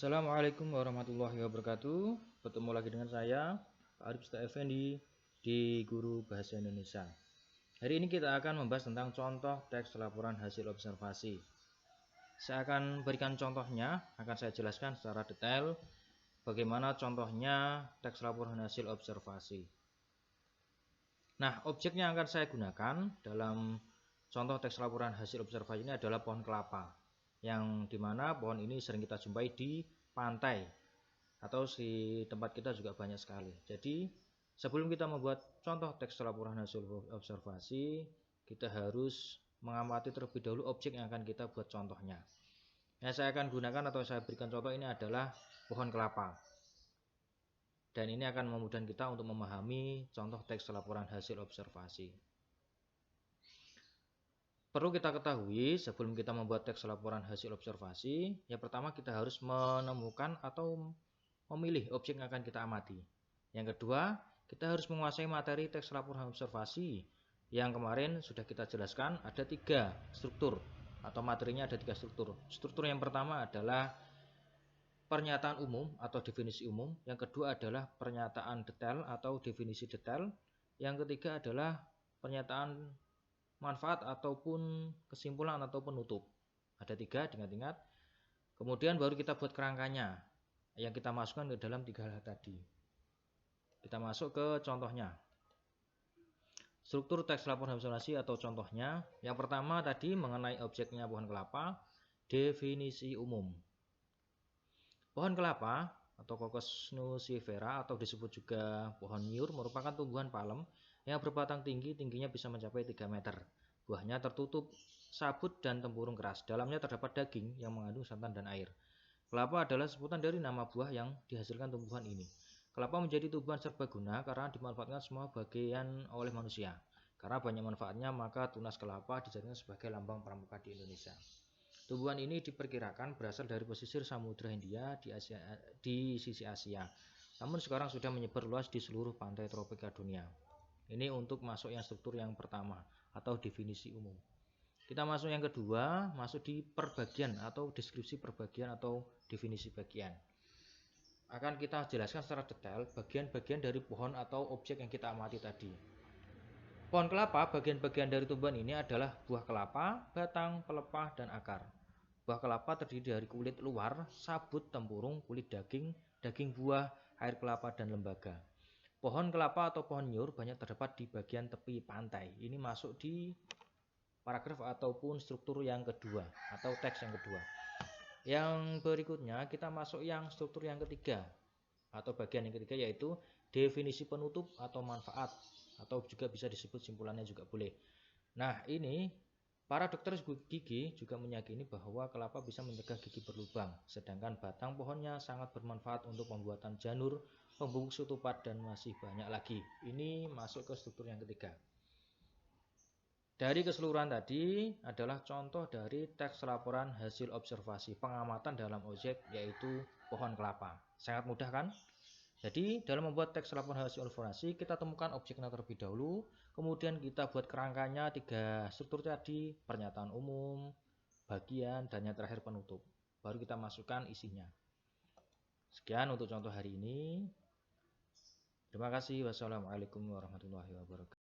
Assalamualaikum warahmatullahi wabarakatuh. Bertemu lagi dengan saya, Pak Arif Effendi, di Guru Bahasa Indonesia. Hari ini kita akan membahas tentang contoh teks laporan hasil observasi. Saya akan berikan contohnya, akan saya jelaskan secara detail bagaimana contohnya teks laporan hasil observasi. Nah, objek yang akan saya gunakan dalam contoh teks laporan hasil observasi ini adalah pohon kelapa, yang dimana pohon ini sering kita jumpai di pantai atau di tempat kita juga banyak sekali. Jadi sebelum kita membuat contoh teks laporan hasil observasi, kita harus mengamati terlebih dahulu objek yang akan kita buat contohnya. Yang saya akan gunakan atau saya berikan contoh ini adalah pohon kelapa. Dan ini akan memudahkan kita untuk memahami contoh teks laporan hasil observasi. Perlu kita ketahui sebelum kita membuat teks laporan hasil observasi, yang pertama kita harus menemukan atau memilih objek yang akan kita amati. Yang kedua, kita harus menguasai materi teks laporan observasi yang kemarin sudah kita jelaskan ada 3 struktur atau materinya ada 3 struktur. Struktur yang pertama adalah pernyataan umum atau definisi umum, yang kedua adalah pernyataan detail atau definisi detail, yang ketiga adalah pernyataan manfaat ataupun kesimpulan atau penutup. Ada 3, diingat-ingat. Kemudian baru kita buat kerangkanya yang kita masukkan ke dalam 3 hal tadi. Kita masuk ke contohnya. Struktur teks laporan observasi atau contohnya. Yang pertama tadi mengenai objeknya pohon kelapa, definisi umum. Pohon kelapa atau Cocos nucifera atau disebut juga pohon nyur merupakan tumbuhan palem yang berbatang tinggi, tingginya bisa mencapai 3 meter. Buahnya tertutup sabut dan tempurung keras. Dalamnya terdapat daging yang mengandung santan dan air. Kelapa adalah sebutan dari nama buah yang dihasilkan tumbuhan ini. Kelapa menjadi tumbuhan serbaguna karena dimanfaatkan semua bagian oleh manusia. Karena banyak manfaatnya, maka tunas kelapa dijadikan sebagai lambang pramuka di Indonesia. Tumbuhan ini diperkirakan berasal dari pesisir Samudra Hindia di sisi Asia. Namun sekarang sudah menyebar luas di seluruh pantai tropika dunia. Ini untuk masuk yang struktur yang pertama atau definisi umum. Kita masuk yang kedua, masuk di perbagian atau deskripsi perbagian atau definisi bagian. Akan kita jelaskan secara detail bagian-bagian dari pohon atau objek yang kita amati tadi. Pohon kelapa, bagian-bagian dari tumbuhan ini adalah buah kelapa, batang, pelepah, dan akar. Buah kelapa terdiri dari kulit luar, sabut, tempurung, kulit daging, daging buah, air kelapa, dan lembaga. Pohon kelapa atau pohon nyur banyak terdapat di bagian tepi pantai. Ini masuk di paragraf ataupun struktur yang kedua atau teks yang kedua. Yang berikutnya kita masuk yang struktur yang ketiga atau bagian yang ketiga, yaitu definisi penutup atau manfaat, atau juga bisa disebut simpulannya juga boleh. Nah, ini para dokter gigi juga meyakini bahwa kelapa bisa mencegah gigi berlubang, sedangkan batang pohonnya sangat bermanfaat untuk pembuatan janur, pembungkus ketupat, dan masih banyak lagi. Ini masuk ke struktur yang ketiga. Dari keseluruhan tadi adalah contoh dari teks laporan hasil observasi pengamatan dalam objek, yaitu pohon kelapa. Sangat mudah kan? Jadi dalam membuat teks laporan hasil observasi, kita temukan objeknya terlebih dahulu, kemudian kita buat kerangkanya 3 struktur tadi, pernyataan umum, bagian, dan yang terakhir penutup. Baru kita masukkan isinya. Sekian untuk contoh hari ini. Terima kasih. Wassalamualaikum warahmatullahi wabarakatuh.